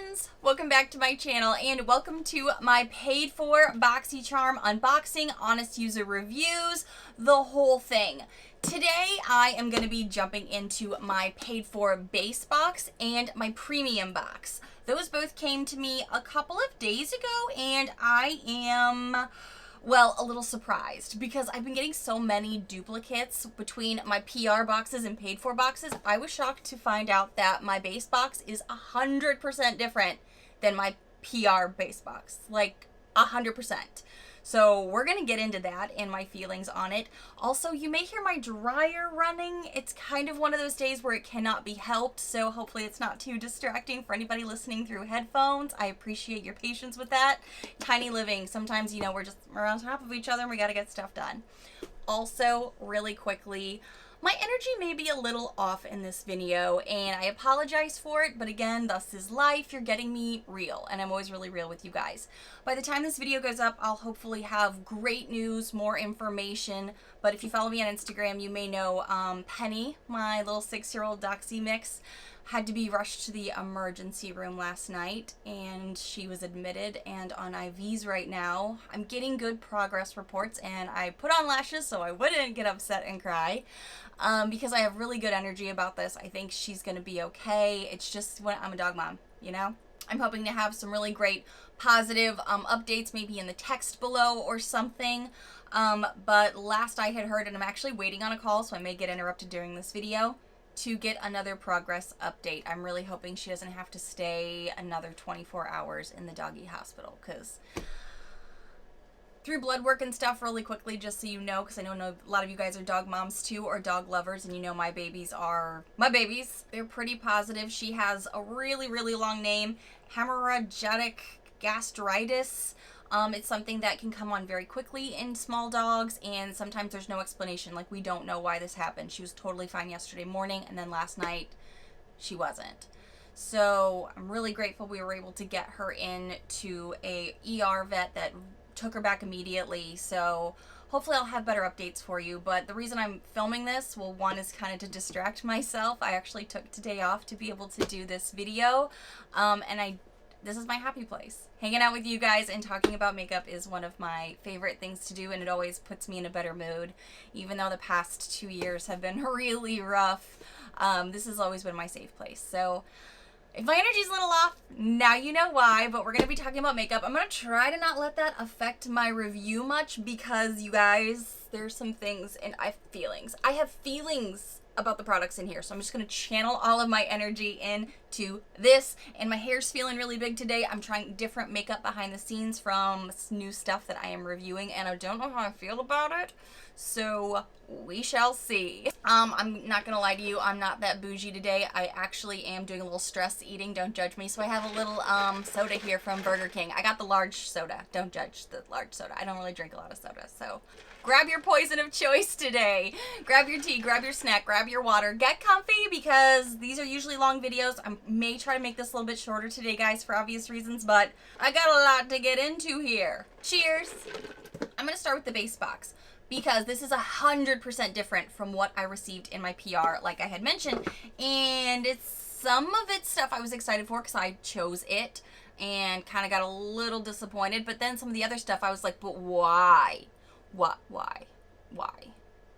friends, welcome back to my channel and welcome to my Paid-For Boxycharm unboxing, honest user reviews, the whole thing. Today I am going to be jumping into my Paid-For base box and my premium box. Those both came to me a couple of days ago and I am, well, a little surprised because I've been getting so many duplicates between my PR boxes and Paid-For boxes. I was shocked to find out that my base box is 100% different than my PR base box, like 100%. So we're going to get into that and my feelings on it. Also, you may hear my dryer running. It's kind of one of those days where it cannot be helped, so hopefully it's not too distracting for anybody listening through headphones. I appreciate your patience with that. Tiny living, sometimes, you know, we're on top of each other and we got to get stuff done. Also, really quickly, my energy may be a little off in this video and I apologize for it, but again, thus is life. You're getting me real and I'm always really real with you guys. By the time this video goes up, I'll hopefully have great news, more information, but if you follow me on Instagram, you may know Penny, my little 6-year-old Doxie mix, had to be rushed to the emergency room last night and she was admitted and on IVs right now. I'm getting good progress reports and I put on lashes so I wouldn't get upset and cry because I have really good energy about this. I think she's gonna be okay. It's just when I'm a dog mom, you know? I'm hoping to have some really great positive updates maybe in the text below or something. But last I had heard, and I'm actually waiting on a call so I may get interrupted during this video, to get another progress update. I'm really hoping she doesn't have to stay another 24 hours in the doggy hospital, because through blood work and stuff really quickly, just so you know, because I know a lot of you guys are dog moms too or dog lovers, and you know my babies are my babies. They're pretty positive. She has a really, really long name, hemorrhagic gastritis. It's something that can come on very quickly in small dogs, and sometimes there's no explanation. Like, we don't know why this happened. She was totally fine yesterday morning, and then last night she wasn't. So I'm really grateful we were able to get her in to a ER vet that took her back immediately. So hopefully I'll have better updates for you. But the reason I'm filming this, well, one is kind of to distract myself. I actually took today off to be able to do this video, and this is my happy place. Hanging out with you guys and talking about makeup is one of my favorite things to do, and it always puts me in a better mood. Even though the past 2 years have been really rough, this has always been my safe place. So if my energy's a little off, now you know why, but we're going to be talking about makeup. I'm going to try to not let that affect my review much because, you guys, there's some things and I have feelings. I have feelings about the products in here, so I'm just going to channel all of my energy into this. And my hair's feeling really big today. I'm trying different makeup behind the scenes from new stuff that I am reviewing, and I don't know how I feel about it, so we shall see. I'm not gonna lie to you, I'm not that bougie today. I actually am doing a little stress eating, don't judge me. So I have a little soda here from Burger King. I got the large soda, don't judge the large soda. I don't really drink a lot of soda, so grab your poison of choice today. Grab your tea, grab your snack, grab your water. Get comfy because these are usually long videos. I may try to make this a little bit shorter today, guys, for obvious reasons, but I got a lot to get into here. Cheers. I'm gonna start with the base box, because this is 100% different from what I received in my PR, like I had mentioned. And it's some of it's stuff I was excited for because I chose it and kind of got a little disappointed. But then some of the other stuff I was like, but why? What? Why?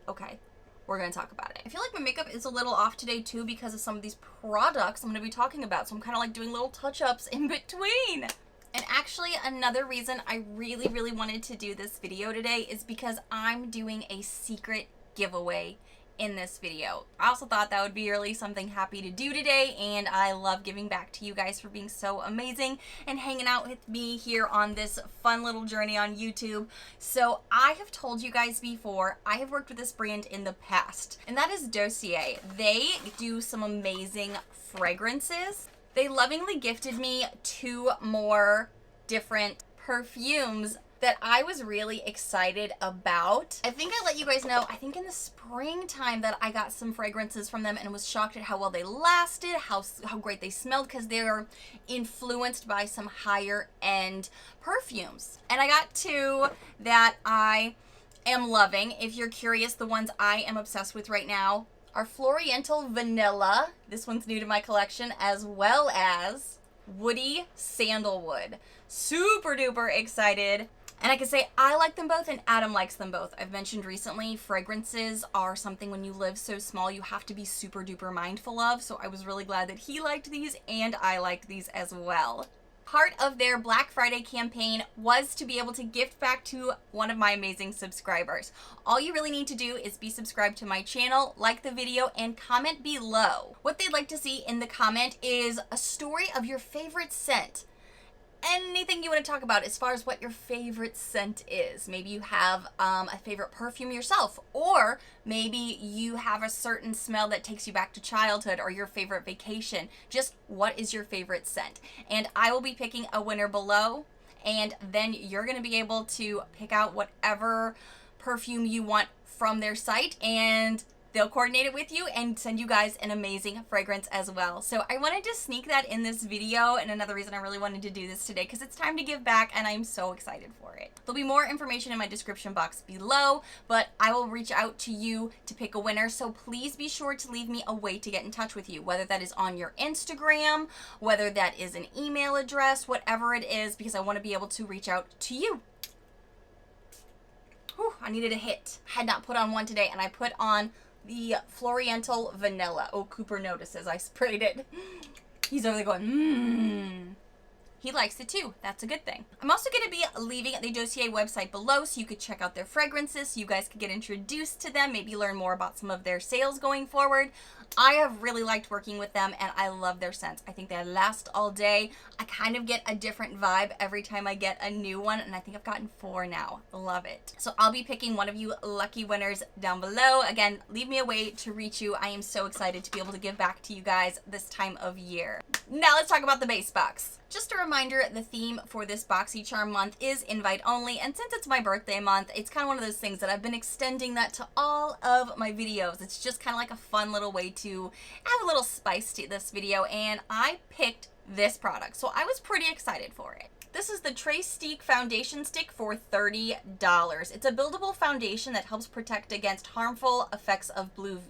Okay, we're going to talk about it. I feel like my makeup is a little off today too because of some of these products I'm going to be talking about. So I'm kind of like doing little touch-ups in between. And actually, another reason I really, really wanted to do this video today is because I'm doing a secret giveaway in this video. I also thought that would be really something happy to do today, and I love giving back to you guys for being so amazing and hanging out with me here on this fun little journey on YouTube. So I have told you guys before, I have worked with this brand in the past, and that is Dossier. They do some amazing fragrances. They lovingly gifted me 2 more different perfumes that I was really excited about. I think I let you guys know, I think in the springtime that I got some fragrances from them and was shocked at how well they lasted, how great they smelled, because they're influenced by some higher end perfumes. And I got 2 that I am loving. If you're curious, the ones I am obsessed with right now are Floriental Vanilla. This one's new to my collection, as well as Woody Sandalwood. Super duper excited. And I can say I like them both and Adam likes them both. I've mentioned recently, fragrances are something when you live so small you have to be super duper mindful of. So I was really glad that he liked these and I liked these as well. Part of their Black Friday campaign was to be able to gift back to one of my amazing subscribers. All you really need to do is be subscribed to my channel, like the video, and comment below. What they'd like to see in the comment is a story of your favorite scent. Anything you want to talk about as far as what your favorite scent is. Maybe you have a favorite perfume yourself, or maybe you have a certain smell that takes you back to childhood or your favorite vacation. Just what is your favorite scent? And I will be picking a winner below, and then you're going to be able to pick out whatever perfume you want from their site, and they'll coordinate it with you and send you guys an amazing fragrance as well. So I wanted to sneak that in this video, and another reason I really wanted to do this today because it's time to give back and I'm so excited for it. There'll be more information in my description box below, but I will reach out to you to pick a winner. So please be sure to leave me a way to get in touch with you, whether that is on your Instagram, whether that is an email address, whatever it is, because I want to be able to reach out to you. Whew, I needed a hit. I had not put on one today, and I put on the Floriental Vanilla. Oh, Cooper notices I sprayed it. He's over there going, He likes it too. That's a good thing. I'm also going to be leaving the Dossier website below so you could check out their fragrances, so you guys could get introduced to them, maybe learn more about some of their sales going forward. I have really liked working with them and I love their scents. I think they last all day. I kind of get a different vibe every time I get a new one, and I think I've gotten 4 now. Love it. So I'll be picking one of you lucky winners down below. Again, leave me a way to reach you. I am so excited to be able to give back to you guys this time of year. Now let's talk about the base box. Just a reminder, the theme for this BoxyCharm month is invite only, and since it's my birthday month, it's kind of one of those things that I've been extending that to all of my videos. It's just kind of like a fun little way to add a little spice to this video, and I picked this product, so I was pretty excited for it. This is the Trace Foundation Stick for $30. It's a buildable foundation that helps protect against harmful effects of blue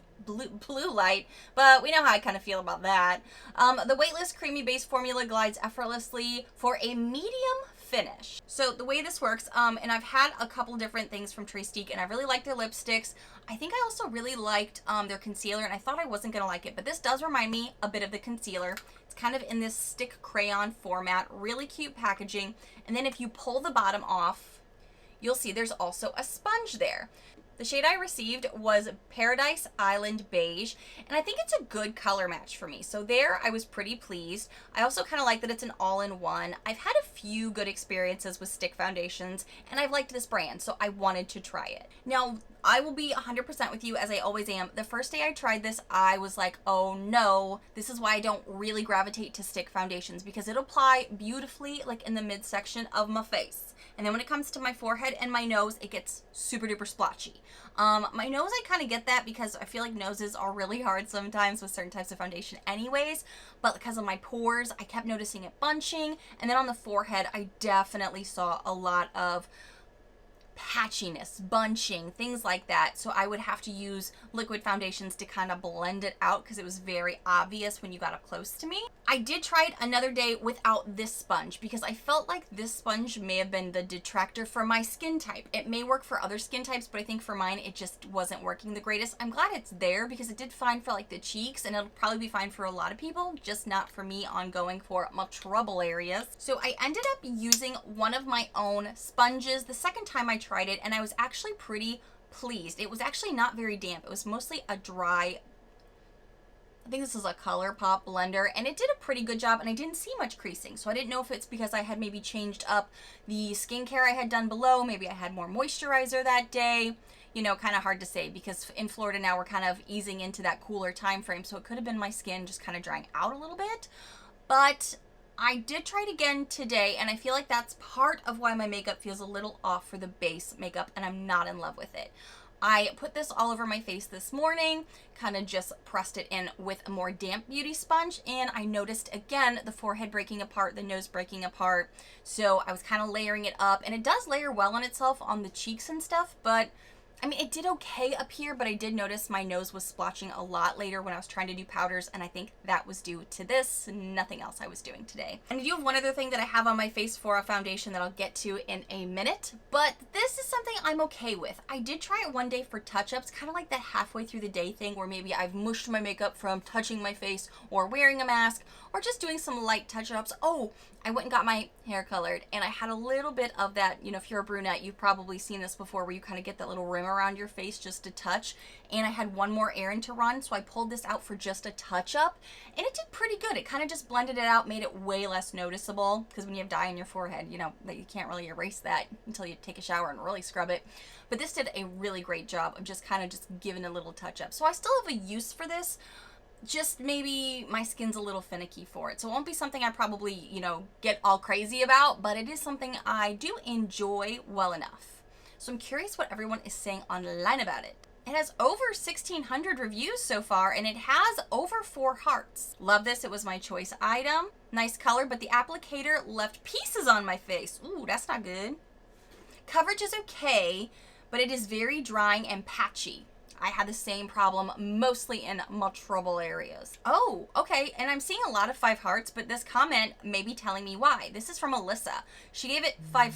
light, but we know how I kind of feel about that. The weightless creamy base formula glides effortlessly for a medium finish. So the way this works, and I've had a couple different things from Trace, and I really like their lipsticks. I think I also really liked their concealer, and I thought I wasn't gonna like it, but this does remind me a bit of the concealer. It's kind of in this stick crayon format, really cute packaging, and then if you pull the bottom off, you'll see there's also a sponge there. The shade I received was Paradise Island Beige, and I think it's a good color match for me. So there, I was pretty pleased. I also kind of like that it's an all-in-one. I've had a few good experiences with stick foundations, and I've liked this brand, so I wanted to try it. Now, I will be 100% with you, as I always am. The first day I tried this, I was like, oh no, this is why I don't really gravitate to stick foundations, because it'll apply beautifully, like in the midsection of my face. And then when it comes to my forehead and my nose, it gets super duper splotchy. My nose, I kind of get that because I feel like noses are really hard sometimes with certain types of foundation anyways. But because of my pores, I kept noticing it bunching. And then on the forehead, I definitely saw a lot of patchiness, bunching, things like that. So I would have to use liquid foundations to kind of blend it out because it was very obvious when you got up close to me. I did try it another day without this sponge because I felt like this sponge may have been the detractor for my skin type. It may work for other skin types, but I think for mine it just wasn't working the greatest. I'm glad it's there because it did fine for like the cheeks, and it'll probably be fine for a lot of people, just not for me on going for my trouble areas. So I ended up using one of my own sponges the second time I tried it, and I was actually pretty pleased. It was actually not very damp. It was mostly a dry, I think this is a ColourPop blender, and it did a pretty good job, and I didn't see much creasing. So I didn't know if it's because I had maybe changed up the skincare I had done below. Maybe I had more moisturizer that day. You know, kind of hard to say because in Florida now we're kind of easing into that cooler time frame. So it could have been my skin just kind of drying out a little bit. But I did try it again today, and I feel like that's part of why my makeup feels a little off for the base makeup, and I'm not in love with it. I put this all over my face this morning, kind of just pressed it in with a more damp beauty sponge, and I noticed again the forehead breaking apart, the nose breaking apart. So I was kind of layering it up, and it does layer well on itself on the cheeks and stuff, but I mean, it did okay up here, but I did notice my nose was splotching a lot later when I was trying to do powders, and I think that was due to this, nothing else I was doing today. And I do have one other thing that I have on my face for a foundation that I'll get to in a minute, but this is something I'm okay with. I did try it one day for touch-ups, kind of like that halfway through the day thing where maybe I've mushed my makeup from touching my face or wearing a mask or just doing some light touch-ups. Oh, I went and got my hair colored, and I had a little bit of that, you know, if you're a brunette, you've probably seen this before, where you kind of get that little rim around your face just a touch, and I had one more errand to run, so I pulled this out for just a touch-up, and it did pretty good. It kind of just blended it out, made it way less noticeable, because when you have dye on your forehead, you know, that you can't really erase that until you take a shower and really scrub it. But this did a really great job of just kind of just giving a little touch-up. So I still have a use for this, just maybe my skin's a little finicky for it. So it won't be something I probably, you know, get all crazy about, but it is something I do enjoy well enough. So I'm curious what everyone is saying online about it. It has over 1,600 reviews so far, and it has over 4 hearts. Love this. It was my choice item. Nice color, but the applicator left pieces on my face. Ooh, that's not good. Coverage is okay, but it is very drying and patchy. I had the same problem, mostly in my trouble areas. Oh, okay, and I'm seeing a lot of 5 hearts, but this comment may be telling me why. This is from Alyssa. She gave it 5...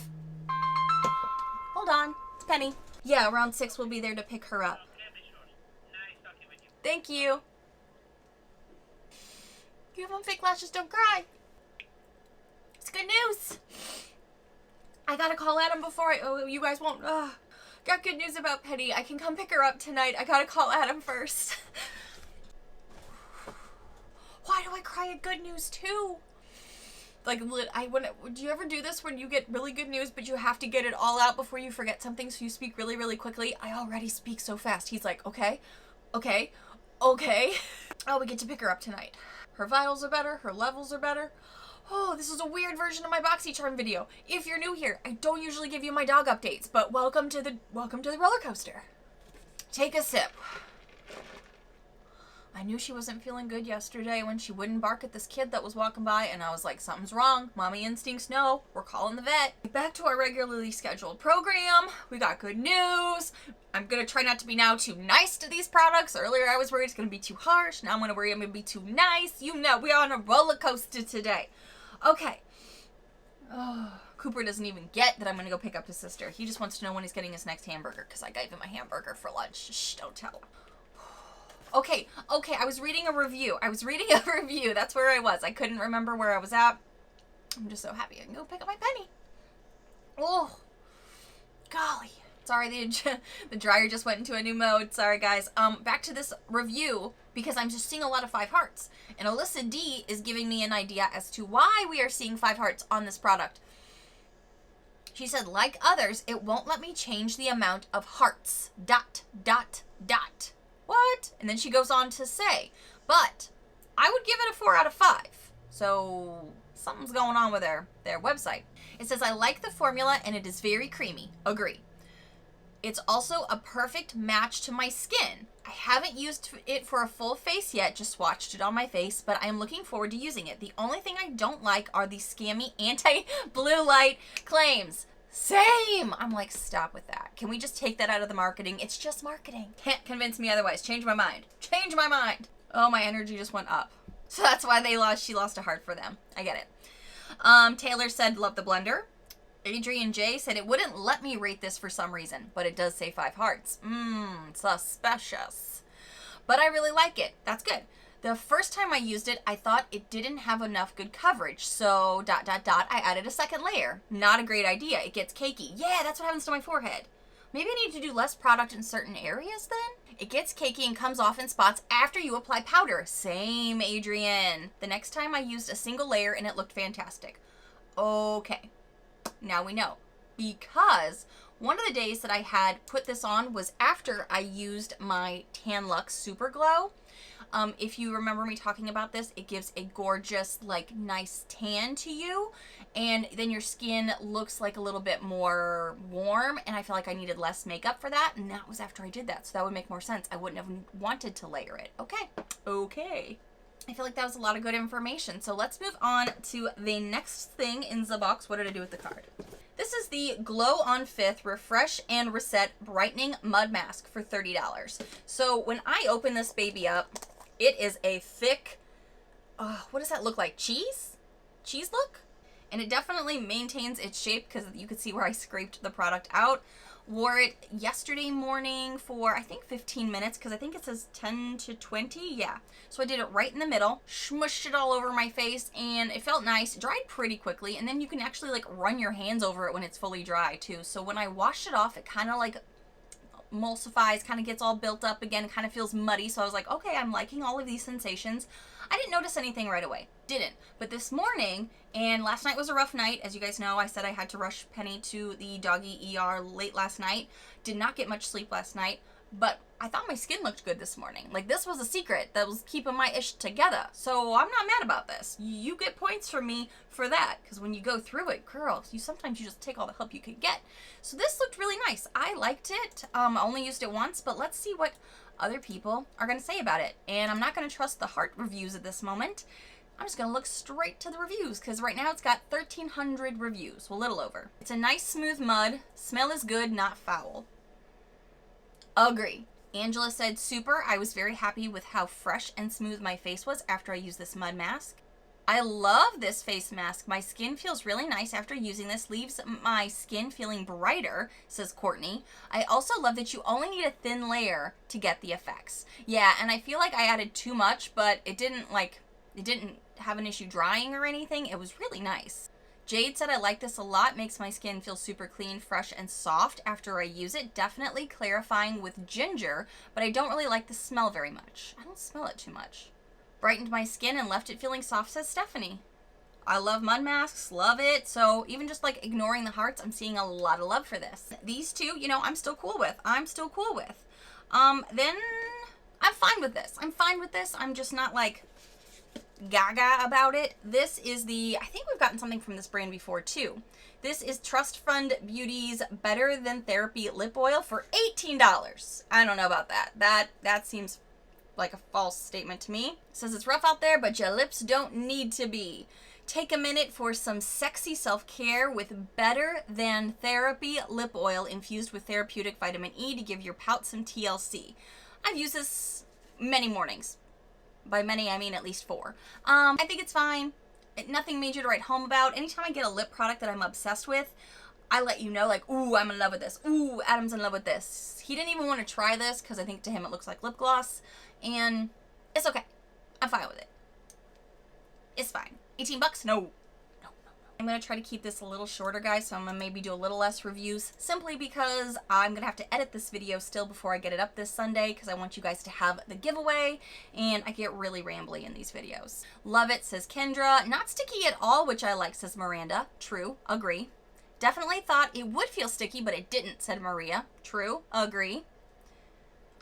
Hold on, it's Penny. Yeah, around 6 we'll be there to pick her up. Thank you. You have on fake lashes, don't cry. It's good news. I gotta call Adam before you guys won't... Got good news about Penny. I can come pick her up tonight. I gotta call Adam first. Why do I cry at good news too? Like, do you ever do this when you get really good news, but you have to get it all out before you forget something, so you speak really, really quickly? I already speak so fast. He's like, okay, okay, okay. Oh, we get to pick her up tonight. Her vitals are better. Her levels are better. Oh, this is a weird version of my Boxycharm video. If you're new here, I don't usually give you my dog updates, but welcome to the roller coaster. Take a sip. I knew she wasn't feeling good yesterday when she wouldn't bark at this kid that was walking by, and I was like, something's wrong. Mommy instincts know. We're calling the vet. Back to our regularly scheduled program. We got good news. I'm gonna try not to be now too nice to these products. Earlier I was worried it's gonna be too harsh. Now I'm gonna worry I'm gonna be too nice. You know, we're on a roller coaster today. Okay. Oh, Cooper doesn't even get that I'm going to go pick up his sister. He just wants to know when he's getting his next hamburger because I gave him a hamburger for lunch. Shh, don't tell him. Okay, I was reading a review. That's where I was. I couldn't remember where I was at. I'm just so happy I can go pick up my Penny. Oh, golly. Sorry, the dryer just went into a new mode. Sorry, guys. Back to this review, because I'm just seeing a lot of 5 hearts. And Alyssa D is giving me an idea as to why we are seeing 5 hearts on this product. She said, like others, it won't let me change the amount of hearts. ... What? And then she goes on to say, but I would give it a 4 out of 5. So something's going on with their website. It says, I like the formula and it is very creamy. Agree. It's also a perfect match to my skin. I haven't used it for a full face yet, just swatched it on my face, but I am looking forward to using it. The only thing I don't like are the scammy anti-blue light claims. Same! I'm like, stop with that. Can we just take that out of the marketing? It's just marketing. Can't convince me otherwise. Change my mind. Change my mind. Oh, my energy just went up. So that's why she lost a heart for them. I get it. Taylor said, love the blender. Adrian J said it wouldn't let me rate this for some reason, but it does say 5 hearts. Suspicious. But I really like it. That's good. The first time I used it, I thought it didn't have enough good coverage, so ... I added a second layer. Not a great idea. It gets cakey. Yeah, that's what happens to my forehead. Maybe I need to do less product in certain areas then? It gets cakey and comes off in spots after you apply powder. Same, Adrian. The next time I used a single layer and it looked fantastic. Okay. Now we know, because one of the days that I had put this on was after I used my Tan Luxe Super Glow. If you remember me talking about this, it gives a gorgeous, like, nice tan to you, and then your skin looks like a little bit more warm, and I feel like I needed less makeup for that, and that was after I did that, so that would make more sense. I wouldn't have wanted to layer it. Okay. I feel like that was a lot of good information. So let's move on to the next thing in the box. What did I do with the card? This is the Glow on 5th Refresh and Reset Brightening Mud Mask for $30. So when I open this baby up, it is a thick, what does that look like? Cheese? Cheese look? And it definitely maintains its shape because you could see where I scraped the product out. Wore it yesterday morning for, I think, 15 minutes because I think it says 10 to 20. Yeah. So I did it right in the middle, smushed it all over my face, and it felt nice. It dried pretty quickly, and then you can actually like run your hands over it when it's fully dry too. So when I washed it off, it kind of like emulsifies, kind of gets all built up again, kind of feels muddy. So I was like, okay, I'm liking all of these sensations. I didn't notice anything right away. Didn't. But this morning, and last night was a rough night. As you guys know, I said I had to rush Penny to the doggy ER late last night. Did not get much sleep last night, but I thought my skin looked good this morning. Like, this was a secret that was keeping my ish together. So I'm not mad about this. You get points from me for that, because when you go through it, girl, sometimes you just take all the help you could get. So this looked really nice. I liked it. I only used it once, but let's see what other people are going to say about it. And I'm not going to trust the heart reviews at this moment. I'm just going to look straight to the reviews because right now it's got 1,300 reviews, well, a little over. It's a nice smooth mud. Smell is good, not foul. Agree. Angela said, super. I was very happy with how fresh and smooth my face was after I used this mud mask. I love this face mask. My skin feels really nice after using this. Leaves my skin feeling brighter, says Courtney. I also love that you only need a thin layer to get the effects. Yeah, and I feel like I added too much, but it didn't have an issue drying or anything. It was really nice. Jade said, I like this a lot. Makes my skin feel super clean, fresh, and soft after I use it. Definitely clarifying with ginger, but I don't really like the smell very much. I don't smell it too much. Brightened my skin and left it feeling soft, says Stephanie. I love mud masks, love it. So even just like ignoring the hearts, I'm seeing a lot of love for this. These two, I'm still cool with. Then I'm fine with this. I'm just not like gaga about it. This is I think we've gotten something from this brand before too. This is Trust Fund Beauty's Better Than Therapy Lip Oil for $18. I don't know about that. That seems like a false statement to me. It says it's rough out there, but your lips don't need to be. Take a minute for some sexy self-care with Better Than Therapy Lip Oil infused with therapeutic vitamin E to give your pout some TLC. I've used this many mornings. By many, I mean at least 4. I think it's fine. Nothing major to write home about. Anytime I get a lip product that I'm obsessed with, I let you know, like, ooh, I'm in love with this. Ooh, Adam's in love with this. He didn't even want to try this because I think to him it looks like lip gloss. And it's okay. I'm fine with it. It's fine. $18? No. I'm going to try to keep this a little shorter, guys, so I'm going to maybe do a little less reviews, simply because I'm going to have to edit this video still before I get it up this Sunday, because I want you guys to have the giveaway, and I get really rambly in these videos. Love it, says Kendra. Not sticky at all, which I like, says Miranda. True. Agree. Definitely thought it would feel sticky, but it didn't, said Maria. True. Agree.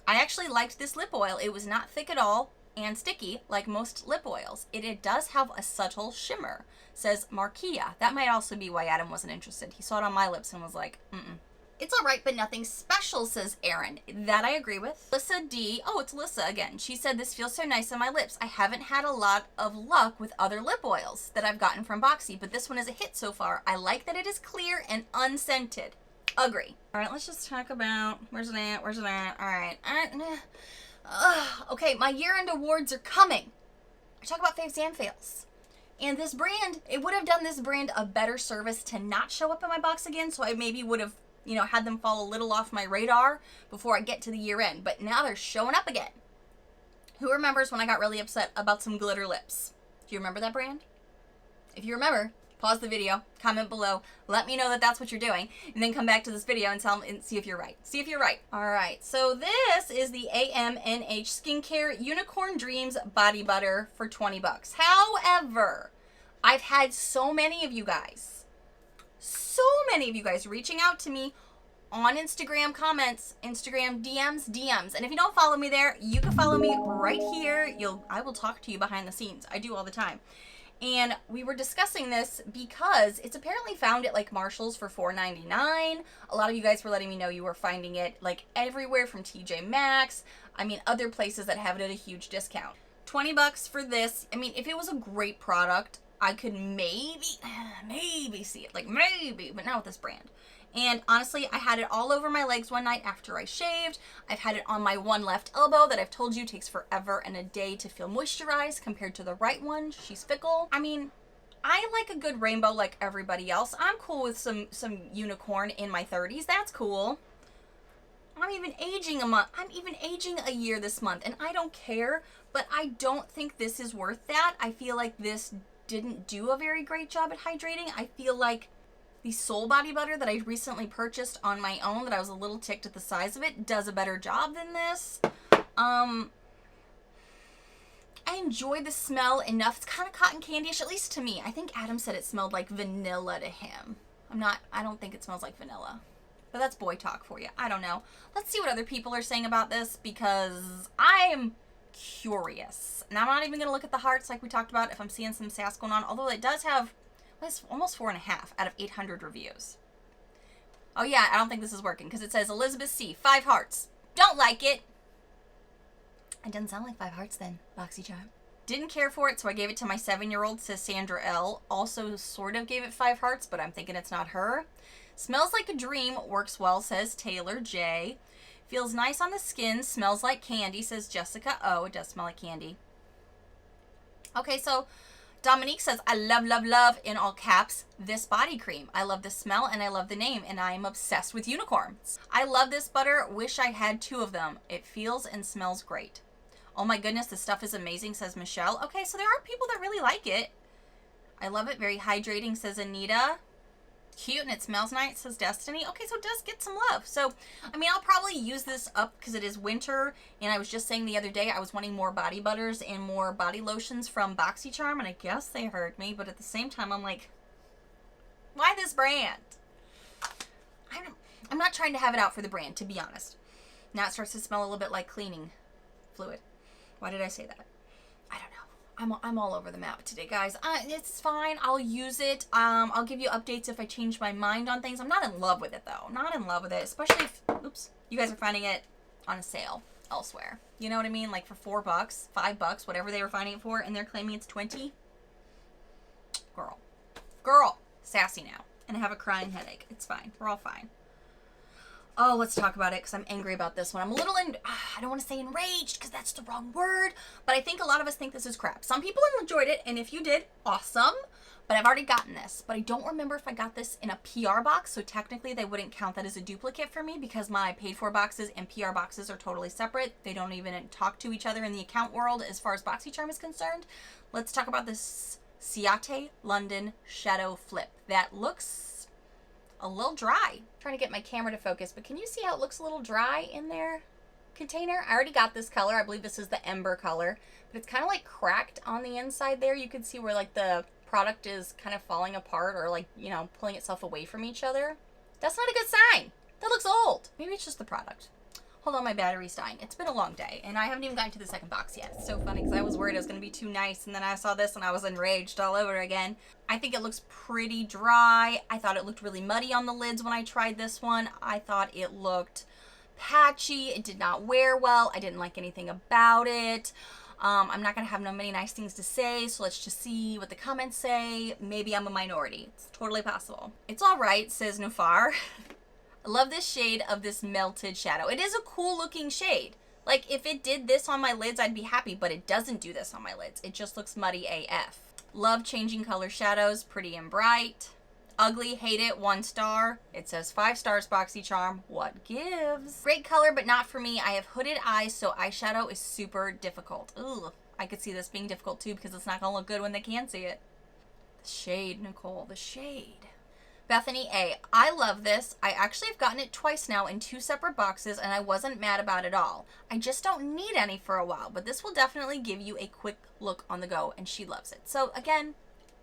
I actually liked this lip oil. It was not thick at all and sticky like most lip oils. It does have a subtle shimmer, says Markia. That might also be why Adam wasn't interested. He saw it on my lips and was like, It's all right, but nothing special, says Erin. That I agree with. Lissa D. Oh, it's Lissa again. She said, this feels so nice on my lips. I haven't had a lot of luck with other lip oils that I've gotten from Boxy, but this one is a hit so far. I like that it is clear and unscented. Agree. All right, let's just talk about, where's it at? All right. Okay, my year-end awards are coming. I talk about faves and fails. And this brand, it would have done this brand a better service to not show up in my box again, so I maybe would have, had them fall a little off my radar before I get to the year-end. But now they're showing up again. Who remembers when I got really upset about some glitter lips? Do you remember that brand? If you remember, pause the video, comment below, let me know that that's what you're doing, and then come back to this video and see if you're right. All right, so this is the AMNH Skincare Unicorn Dreams Body Butter for 20 bucks. However, I've had so many of you guys reaching out to me on Instagram comments, Instagram DMs, and if you don't follow me there, you can follow me right here. I will talk to you behind the scenes. I do all the time. And we were discussing this because it's apparently found at like Marshall's for $4.99. A lot of you guys were letting me know you were finding it like everywhere from TJ Maxx. I mean, other places that have it at a huge discount. 20 bucks for this. I mean, if it was a great product, I could maybe see it, like maybe, but not with this brand. And honestly, I had it all over my legs one night after I shaved. I've had it on my one left elbow that I've told you takes forever and a day to feel moisturized compared to the right one. She's fickle. I mean, I like a good rainbow like everybody else. I'm cool with some unicorn in my 30s. That's cool. I'm even aging a month. I'm even aging a year this month, and I don't care, but I don't think this is worth that. I feel like this didn't do a very great job at hydrating. I feel like the Soul Body Butter that I recently purchased on my own, that I was a little ticked at the size of it, does a better job than this. I enjoy the smell enough. It's kind of cotton candy-ish, at least to me. I think Adam said it smelled like vanilla to him. I don't think it smells like vanilla. But that's boy talk for you. I don't know. Let's see what other people are saying about this, because I am curious. And I'm not even going to look at the hearts like we talked about if I'm seeing some sass going on, although it does have, it's almost 4.5 out of 800 reviews. Oh yeah, I don't think this is working, because it says Elizabeth C, 5 hearts. Don't like it. It doesn't sound like 5 hearts then, Boxycharm. Didn't care for it, so I gave it to my 7-year-old, says Sandra L. Also sort of gave it 5 hearts, but I'm thinking it's not her. Smells like a dream, works well, says Taylor J. Feels nice on the skin, smells like candy, says Jessica O. It does smell like candy. Okay, so Dominique says, I love, love, love, in all caps, this body cream. I love the smell and I love the name, and I am obsessed with unicorns. I love this butter. Wish I had 2 of them. It feels and smells great. Oh my goodness, this stuff is amazing, says Michelle. Okay, so there are people that really like it. I love it. Very hydrating, says Anita. Cute, and it smells nice, says Destiny. Okay, so it does get some love. So, I mean, I'll probably use this up because it is winter, and I was just saying the other day I was wanting more body butters and more body lotions from Boxycharm, and I guess they heard me, but at the same time, I'm like, why this brand? I'm not trying to have it out for the brand, to be honest. Now it starts to smell a little bit like cleaning fluid. Why did I say that? I don't know. I'm all over the map today, guys. It's fine. I'll use it. I'll give you updates if I change my mind on things. I'm not in love with it, though. Not in love with it, especially if, oops, you guys are finding it on a sale elsewhere. You know what I mean? Like for $4, $5, whatever they were finding it for, and they're claiming it's 20. Girl, sassy now. And I have a crying headache. It's fine. We're all fine. Oh, let's talk about it, because I'm angry about this one. I'm a little, I don't want to say enraged, because that's the wrong word, but I think a lot of us think this is crap. Some people enjoyed it, and if you did, awesome, but I've already gotten this. But I don't remember if I got this in a PR box, so technically they wouldn't count that as a duplicate for me, because my paid-for boxes and PR boxes are totally separate. They don't even talk to each other in the account world as far as Boxycharm is concerned. Let's talk about this Ciate London Shadow Flip. That looks a little dry. I'm trying to get my camera to focus, but can you see how it looks a little dry in their container? I already got this color. I believe this is the Ember color, but it's kind of like cracked on the inside there. You can see where like the product is kind of falling apart, or like, you know, pulling itself away from each other. That's not a good sign. That looks old. Maybe it's just the product. Hold on, my battery's dying. It's been a long day, and I haven't even gotten to the second box yet. It's so funny, because I was worried it was going to be too nice, and then I saw this, and I was enraged all over again. I think it looks pretty dry. I thought it looked really muddy on the lids when I tried this one. I thought it looked patchy. It did not wear well. I didn't like anything about it. I'm not going to have many nice things to say, so let's just see what the comments say. Maybe I'm a minority. It's totally possible. It's all right, says Nufar. I love this shade of this melted shadow. It is a cool looking shade. Like, if it did this on my lids, I'd be happy, but it doesn't do this on my lids. It just looks muddy AF. Love changing color shadows, pretty and bright. Ugly, hate it, 1 star. It says 5 stars, Boxycharm. What gives? Great color, but not for me. I have hooded eyes, so eyeshadow is super difficult. Ugh, I could see this being difficult too, because it's not gonna look good when they can't see it. The shade, Nichole, the shade. Bethany A, I love this. I actually have gotten it twice now in 2 separate boxes, and I wasn't mad about it all. I just don't need any for a while, but this will definitely give you a quick look on the go, and she loves it. So again,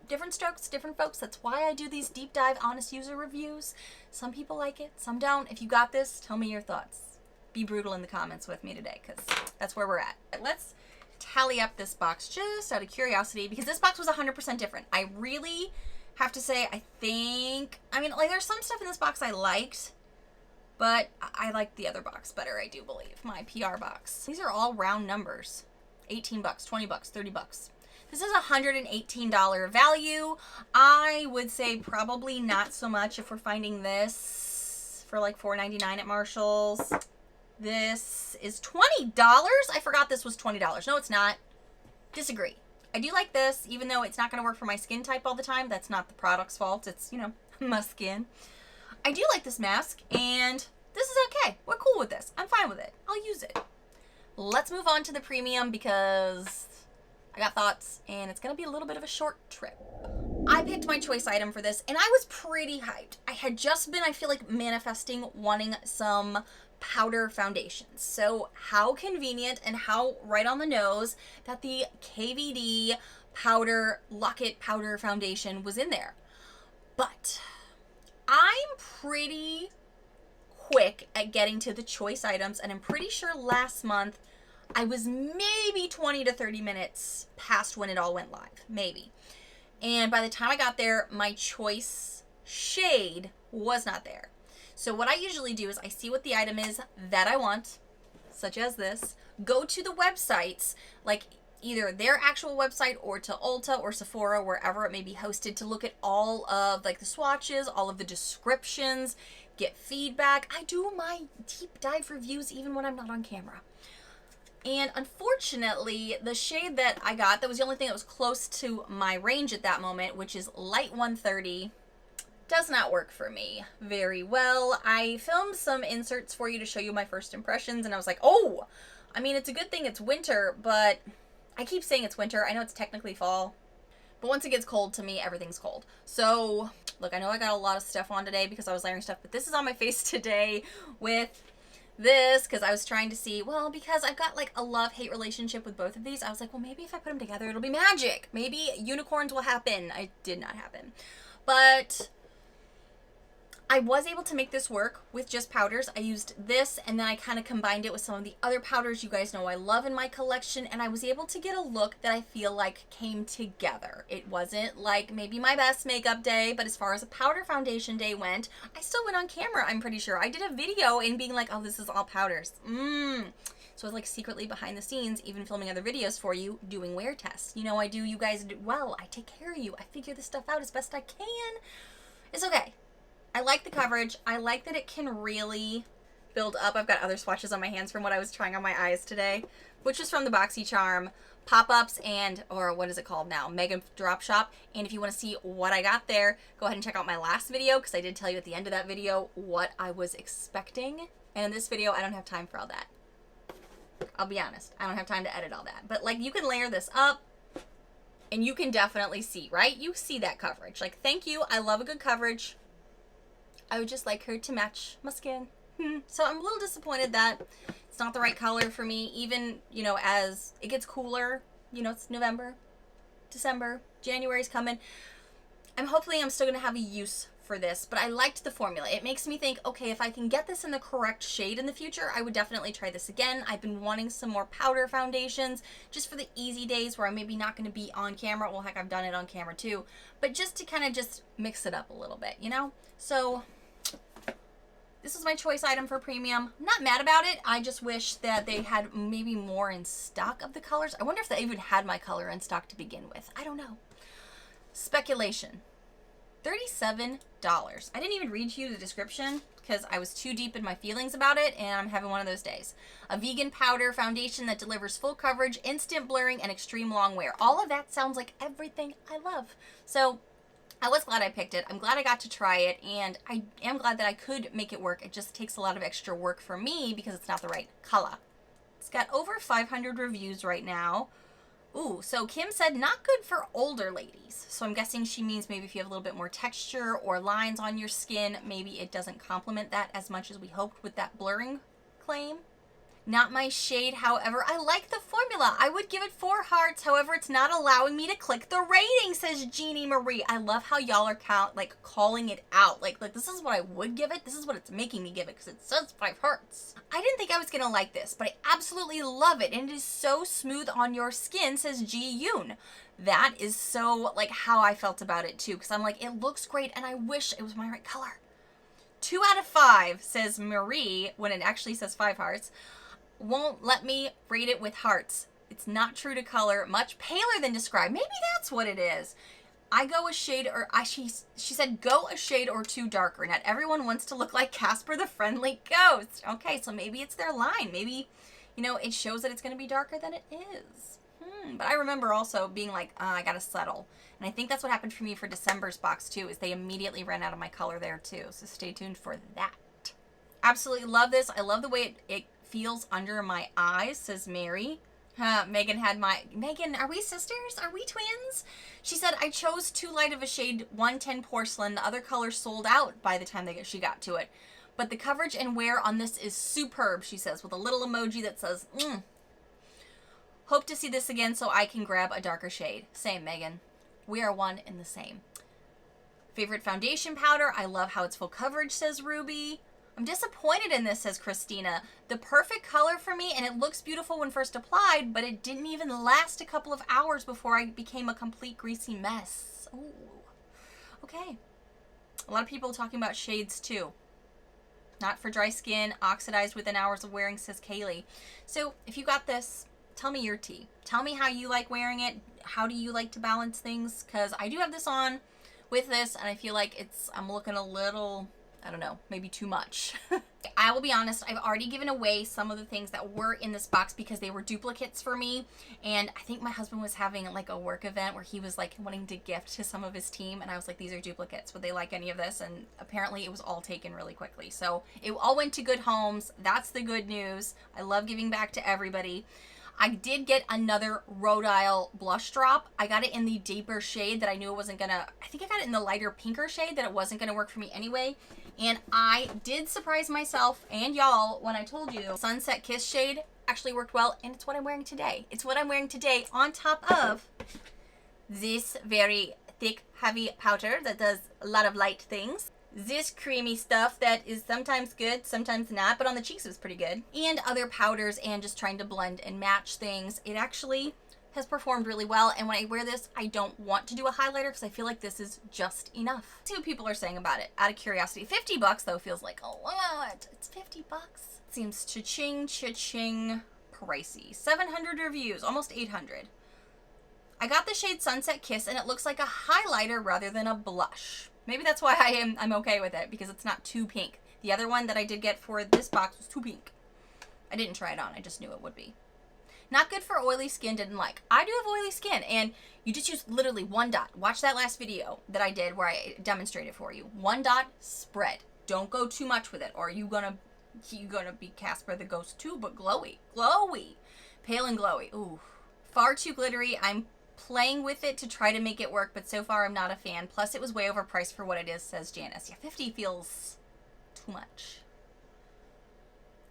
different strokes, different folks. That's why I do these deep dive honest user reviews. Some people like it, some don't. If you got this, tell me your thoughts. Be brutal in the comments with me today, because that's where we're at. Let's tally up this box just out of curiosity, because this box was 100% different. I really have to say, I mean, like, there's some stuff in this box I liked, but I liked the other box better, I do believe. My PR box. These are all round numbers. $18, $20, $30. This is $118 value. I would say probably not so much if we're finding this for like $4.99 at Marshall's. This is $20. I forgot this was $20. No, it's not. Disagree. I do like this, even though it's not going to work for my skin type all the time. That's not the product's fault. It's, you know, my skin. I do like this mask, and this is okay. We're cool with this. I'm fine with it. I'll use it. Let's move on to the premium because I got thoughts, and it's going to be a little bit of a short trip. I picked my choice item for this, and I was pretty hyped. I had just been, I feel like, manifesting wanting some powder foundations. So how convenient and how right on the nose that the KVD powder Lock-It powder foundation was in there. But I'm pretty quick at getting to the choice items, and I'm pretty sure last month I was maybe 20 to 30 minutes past when it all went live, maybe. And by the time I got there, my choice shade was not there. So what I usually do is I see what the item is that I want, such as this, go to the websites, like either their actual website or to Ulta or Sephora, wherever it may be hosted, to look at all of like the swatches, all of the descriptions, get feedback. I do my deep dive reviews even when I'm not on camera. And unfortunately, the shade that I got, that was the only thing that was close to my range at that moment, which is Light 130, does not work for me very well. I filmed some inserts for you to show you my first impressions, and I was like, oh, I mean, it's a good thing it's winter, but I keep saying it's winter. I know it's technically fall, but once it gets cold, to me, everything's cold. So, look, I know I got a lot of stuff on today because I was layering stuff, but this is on my face today with this because I was trying to see, well, because I've got like a love-hate relationship with both of these, I was like, well, maybe if I put them together, it'll be magic. Maybe unicorns will happen. It did not happen. But I was able to make this work with just powders. I used this and then I kind of combined it with some of the other powders you guys know I love in my collection, and I was able to get a look that I feel like came together. It wasn't like maybe my best makeup day, but as far as a powder foundation day went, I still went on camera, I'm pretty sure. I did a video and being like, oh, this is all powders. So I was like secretly behind the scenes, even filming other videos for you, doing wear tests. You know I do, you guys do well. I take care of you. I figure this stuff out as best I can. It's okay. I like the coverage. I like that it can really build up. I've got other swatches on my hands from what I was trying on my eyes today, which is from the Boxycharm pop-ups and, or what is it called now? Mega Drop Shop. And if you want to see what I got there, go ahead and check out my last video because I did tell you at the end of that video what I was expecting. And in this video, I don't have time for all that. I'll be honest. I don't have time to edit all that. But like, you can layer this up and you can definitely see, right? You see that coverage. Like, thank you. I love a good coverage. I would just like her to match my skin. So I'm a little disappointed that it's not the right color for me, even, you know, as it gets cooler. You know, it's November, December, January's coming. I'm still going to have a use for this, but I liked the formula. It makes me think, okay, if I can get this in the correct shade in the future, I would definitely try this again. I've been wanting some more powder foundations just for the easy days where I'm maybe not going to be on camera. Well, heck, I've done it on camera too, but just to kind of just mix it up a little bit, you know? So this is my choice item for premium. I'm not mad about it. I just wish that they had maybe more in stock of the colors. I wonder if they even had my color in stock to begin with. I don't know. Speculation. $37. I didn't even read you the description because I was too deep in my feelings about it, and I'm having one of those days. A vegan powder foundation that delivers full coverage, instant blurring, and extreme long wear. All of that sounds like everything I love. So I was glad I picked it. I'm glad I got to try it, and I am glad that I could make it work. It just takes a lot of extra work for me because it's not the right color. It's got over 500 reviews right now. Ooh, so Kim said not good for older ladies. So I'm guessing she means maybe if you have a little bit more texture or lines on your skin, maybe it doesn't complement that as much as we hoped with that blurring claim. Not my shade, however. I like the formula. I would give it 4 hearts. However, it's not allowing me to click the rating, says Jeannie Marie. I love how y'all are calling it out. Like this is what I would give it. This is what it's making me give it because it says 5 hearts. I didn't think I was going to like this, but I absolutely love it. And it is so smooth on your skin, says Ji Yoon. That is so like how I felt about it too, because I'm like, it looks great and I wish it was my right color. 2 out of 5, says Marie, when it actually says 5 hearts. Won't let me rate it with hearts. It's not true to color, much paler than described. Maybe that's what it is. I go a shade, or she said go a shade or two darker. Not everyone wants to look like Casper the Friendly Ghost. Okay, so maybe it's their line. Maybe, you know, it shows that it's going to be darker than it is. But I remember also being like, I gotta settle. And I think that's what happened for me for December's box too, is they immediately ran out of my color there too. So stay tuned for that. Absolutely love this. I love the way it feels under my eyes, says Mary. Megan, are we sisters? Are we twins? She said, I chose too light of a shade 110 Porcelain. The other color sold out by the time she got to it. But the coverage and wear on this is superb, she says, with a little emoji that says, Hope to see this again so I can grab a darker shade. Same, Megan. We are one and the same. Favorite foundation powder. I love how it's full coverage, says Ruby. I'm disappointed in this, says Christina. The perfect color for me, and it looks beautiful when first applied, but it didn't even last a couple of hours before I became a complete greasy mess. Ooh. Okay. A lot of people talking about shades too. Not for dry skin, oxidized within hours of wearing, says Kaylee. So if you got this, tell me your tea. Tell me how you like wearing it. How do you like to balance things? Because I do have this on with this, and I feel like I'm looking a little, I don't know, maybe too much. I will be honest, I've already given away some of the things that were in this box because they were duplicates for me. And I think my husband was having like a work event where he was like wanting to gift to some of his team. And I was like, these are duplicates. Would they like any of this? And apparently it was all taken really quickly. So it all went to good homes. That's the good news. I love giving back to everybody. I did get another Rhode blush drop. I got it in the deeper shade that I knew it wasn't gonna, I think I got it in the lighter pinker shade that it wasn't gonna work for me anyway. And I did surprise myself and y'all when I told you Sunset Kiss shade actually worked well, and it's what I'm wearing today. It's what I'm wearing today on top of this very thick, heavy powder that does a lot of light things. This creamy stuff that is sometimes good, sometimes not, but on the cheeks it was pretty good. And other powders and just trying to blend and match things. It actually has performed really well. And when I wear this, I don't want to do a highlighter because I feel like this is just enough. Let's see what people are saying about it out of curiosity. $50 though feels like a lot. It's $50. Seems cha-ching pricey. 700 reviews, almost 800. I got the shade Sunset Kiss and it looks like a highlighter rather than a blush. Maybe that's why I'm okay with it, because it's not too pink. The other one that I did get for this box was too pink. I didn't try it on. I just knew it would be. Not good for oily skin, didn't like. I do have oily skin, and you just use literally one dot. Watch that last video that I did where I demonstrated for you. One dot, spread. Don't go too much with it, or you're gonna be Casper the Ghost too, but glowy. Glowy. Pale and glowy. Ooh. Far too glittery. I'm playing with it to try to make it work, but so far I'm not a fan. Plus it was way overpriced for what it is, says Janice. Yeah, 50 feels too much.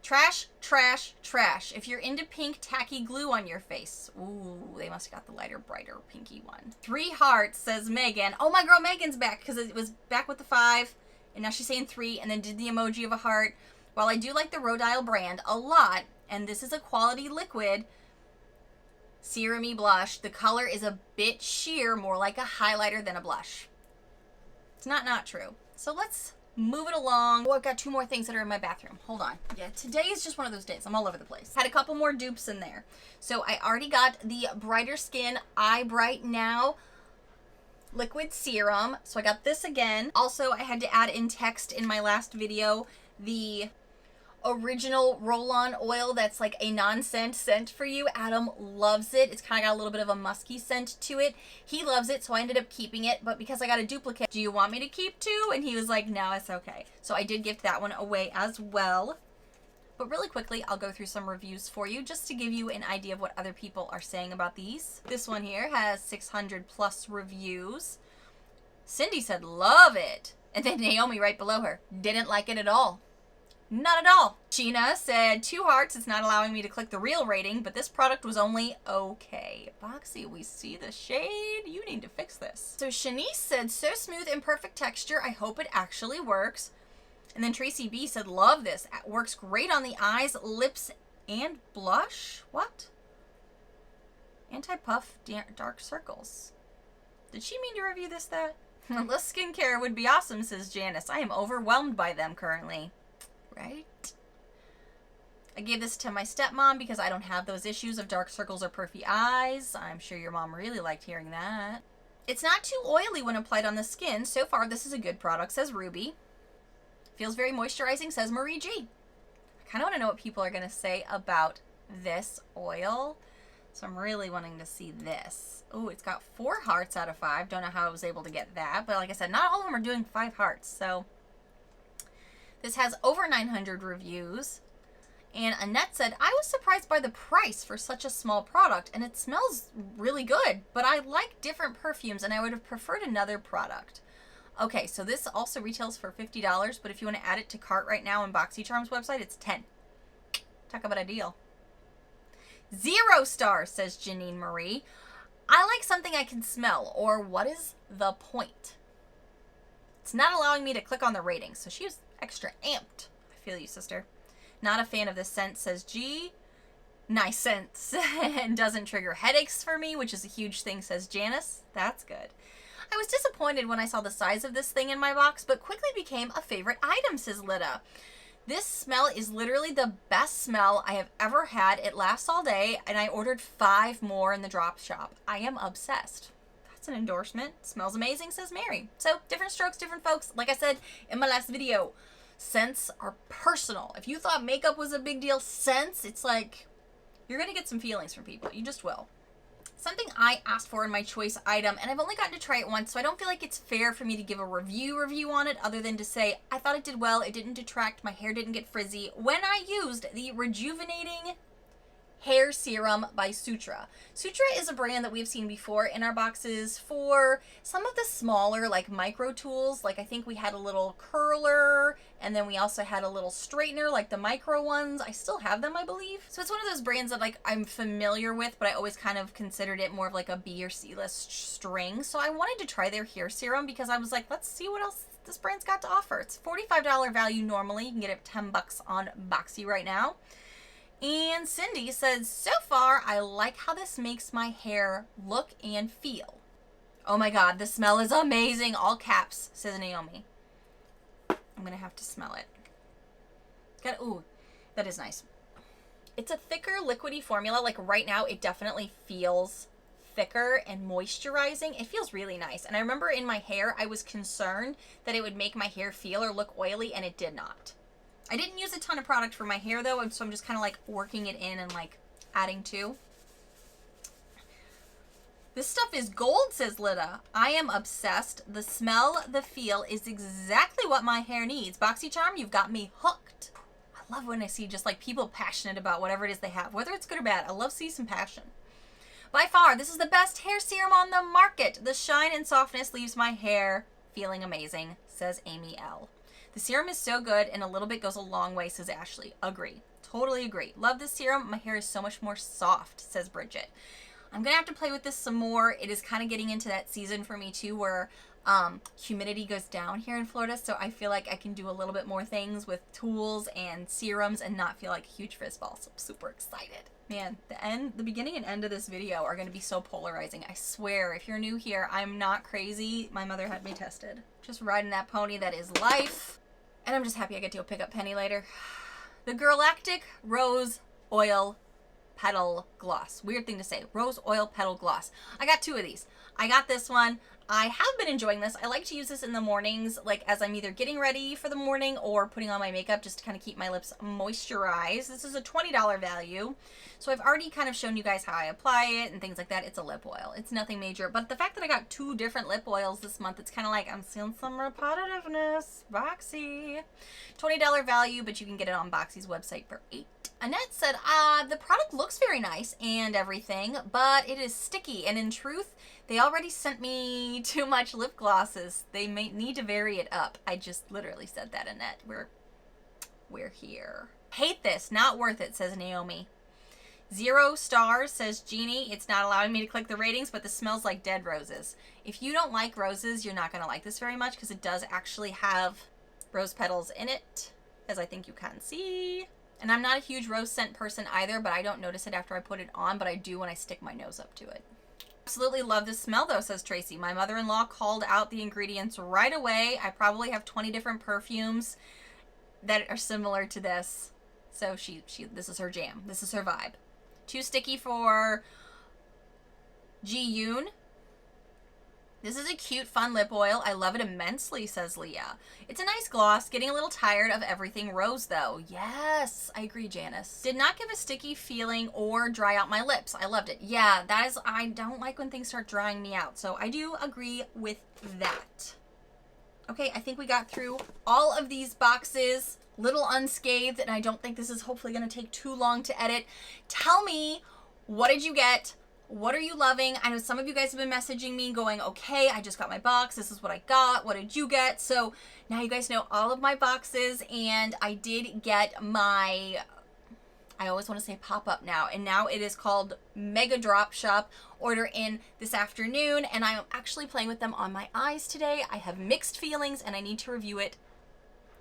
Trash, trash, trash. If you're into pink tacky glue on your face. Ooh, they must have got the lighter, brighter, pinky one. 3 hearts, says Megan. Oh, my girl Megan's back, because it was back with the 5, and now she's saying 3, and then did the emoji of a heart. While I do like the Rhode brand a lot, and this is a quality liquid, Serum-y blush. The color is a bit sheer, more like a highlighter than a blush. It's not true. So let's move it along. Oh, I've got 2 more things that are in my bathroom. Hold on. Yeah, today is just one of those days. I'm all over the place. Had a couple more dupes in there. So I already got the Brighter Skin Eye Bright Now liquid serum. So I got this again. Also, I had to add in text in my last video the original roll-on oil that's like a non-scent scent for you. Adam loves it. It's kind of got a little bit of a musky scent to it. He loves it, so I ended up keeping it, but because I got a duplicate, do you want me to keep 2? And he was like, no, it's okay. So I did gift that one away as well. But really quickly, I'll go through some reviews for you just to give you an idea of what other people are saying about these. This one here has 600 plus reviews. Cindy said, love it. And then Naomi right below her, didn't like it at all. Not at all. Sheena said 2 hearts. It's not allowing me to click the real rating, but this product was only okay. Boxy, we see the shade. You need to fix this. So Shanice said, so smooth and perfect texture. I hope it actually works. And then Tracy B said, love this. It works great on the eyes, lips, and blush. What? Anti-puff dark circles. Did she mean to review this that? Less skincare would be awesome, says Janice. I am overwhelmed by them currently. Right? I gave this to my stepmom because I don't have those issues of dark circles or puffy eyes. I'm sure your mom really liked hearing that. It's not too oily when applied on the skin. So far, this is a good product, says Ruby. Feels very moisturizing, says Marie G. I kind of want to know what people are going to say about this oil. So I'm really wanting to see this. Oh, it's got 4 hearts out of 5. Don't know how I was able to get that. But like I said, not all of them are doing 5 hearts. So this has over 900 reviews. And Annette said, I was surprised by the price for such a small product, and it smells really good, but I like different perfumes, and I would have preferred another product. Okay, so this also retails for $50, but if you want to add it to cart right now on Boxycharm's website, it's $10. Talk about a deal. 0 stars, says Janine Marie. I like something I can smell, or what is the point? It's not allowing me to click on the ratings, so she was extra amped. I feel you, sister. Not a fan of this scent, says G. Nice scent. And doesn't trigger headaches for me, which is a huge thing, says Janice. That's good. I was disappointed when I saw the size of this thing in my box, but quickly became a favorite item, says Lida. This smell is literally the best smell I have ever had. It lasts all day, and I ordered 5 more in the drop shop. I am obsessed. That's an endorsement. Smells amazing, says Mary. So, different strokes, different folks. Like I said in my last video, scents are personal. If you thought makeup was a big deal, scents, it's like, you're going to get some feelings from people. You just will. Something I asked for in my choice item, and I've only gotten to try it once, so I don't feel like it's fair for me to give a review on it, other than to say, I thought it did well, it didn't detract, my hair didn't get frizzy, when I used the Rejuvenating Hair Serum by Sutra. Sutra is a brand that we've seen before in our boxes for some of the smaller, like, micro tools. Like, I think we had a little curler, and then we also had a little straightener, like the micro ones. I still have them, I believe. So it's one of those brands that, like, I'm familiar with, but I always kind of considered it more of like a B or C list string. So I wanted to try their hair serum because I was like, let's see what else this brand's got to offer. It's $45 value normally. You can get it $10 on Boxy right now. And Cindy says, so far, I like how this makes my hair look and feel. Oh my God, the smell is amazing. All caps, says Naomi. I'm going to have to smell it. Ooh, that is nice. It's a thicker, liquidy formula. Like right now, it definitely feels thicker and moisturizing. It feels really nice. And I remember in my hair, I was concerned that it would make my hair feel or look oily, and it did not. I didn't use a ton of product for my hair though, so I'm just kind of like working it in and like adding to. This stuff is gold, says Lida. I am obsessed. The smell, the feel is exactly what my hair needs. Boxycharm, you've got me hooked. I love when I see just like people passionate about whatever it is they have, whether it's good or bad. I love to see some passion. By far, this is the best hair serum on the market. The shine and softness leaves my hair feeling amazing, says Amy L. The serum is so good, and a little bit goes a long way, says Ashley. Agree. Totally agree. Love this serum. My hair is so much more soft, says Bridget. I'm going to have to play with this some more. It is kind of getting into that season for me, too, where humidity goes down here in Florida, so I feel like I can do a little bit more things with tools and serums and not feel like a huge fizzball, so I'm super excited. Man, the beginning and end of this video are going to be so polarizing. I swear, if you're new here, I'm not crazy. My mother had me tested. Just riding that pony that is life. And I'm just happy I get to go pick up Penny later. The Galactic Rose Oil Petal Gloss. Weird thing to say. Rose Oil Petal Gloss. I got 2 of these. I got this one. I have been enjoying this. I like to use this in the mornings, like as I'm either getting ready for the morning or putting on my makeup just to kind of keep my lips moisturized. This is a $20 value. So I've already kind of shown you guys how I apply it and things like that. It's a lip oil. It's nothing major. But the fact that I got 2 different lip oils this month, it's kind of like I'm seeing some repetitiveness. Boxy. $20 value, but you can get it on Boxy's website for $8. Annette said, the product looks very nice and everything, but it is sticky. And in truth, they already sent me too much lip glosses. They may need to vary it up. I just literally said that, Annette. We're here. Hate this. Not worth it, says Naomi. 0 stars, says Jeannie. It's not allowing me to click the ratings, but this smells like dead roses. If you don't like roses, you're not going to like this very much because it does actually have rose petals in it, as I think you can see. And I'm not a huge rose scent person either, but I don't notice it after I put it on, but I do when I stick my nose up to it. Absolutely love this smell though, says Tracy. My mother-in-law called out the ingredients right away. I probably have 20 different perfumes that are similar to this. So this is her jam. This is her vibe. Too sticky for Ji-yoon. This is a cute, fun lip oil. I love it immensely, says Leah. It's a nice gloss. Getting a little tired of everything rose, though. Yes, I agree, Janice. Did not give a sticky feeling or dry out my lips. I loved it. Yeah, I don't like when things start drying me out. So I do agree with that. Okay, I think we got through all of these boxes, little unscathed, and I don't think this is hopefully going to take too long to edit. Tell me, what did you get? What are you loving? I know some of you guys have been messaging me going, okay, I just got my box. This is what I got. What did you get? So now you guys know all of my boxes, and I did get my, I always want to say pop-up now, and now it is called Mega Drop Shop. Order in this afternoon, and I am actually playing with them on my eyes today. I have mixed feelings, and I need to review it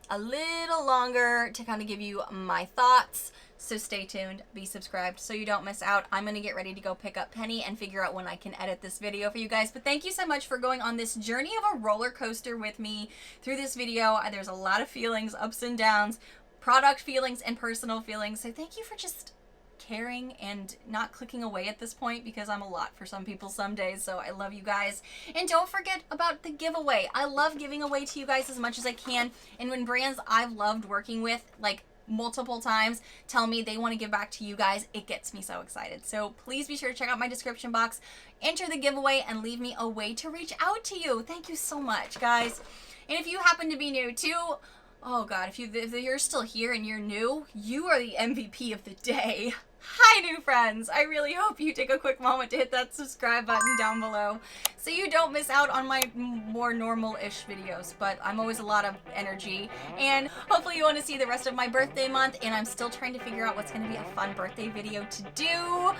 a little longer to kind of give you my thoughts. So stay tuned, be subscribed so you don't miss out. I'm going to get ready to go pick up Penny and figure out when I can edit this video for you guys. But thank you so much for going on this journey of a roller coaster with me through this video. There's a lot of feelings, ups and downs, product feelings and personal feelings. So thank you for just caring and not clicking away at this point, because I'm a lot for some people some days. So I love you guys. And don't forget about the giveaway. I love giving away to you guys as much as I can. And when brands I've loved working with, like multiple times, tell me they want to give back to you guys, it gets me so excited. So please be sure to check out my description box, enter the giveaway, and leave me a way to reach out to you. Thank you so much, guys. And if you happen to be new too, oh God, if you're still here and you're new, you are the MVP of the day. Hi, new friends. I really hope you take a quick moment to hit that subscribe button down below so you don't miss out on my more normal-ish videos, but I'm always a lot of energy, and hopefully you want to see the rest of my birthday month, and I'm still trying to figure out what's going to be a fun birthday video to do.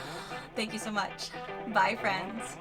Thank you so much. Bye, friends.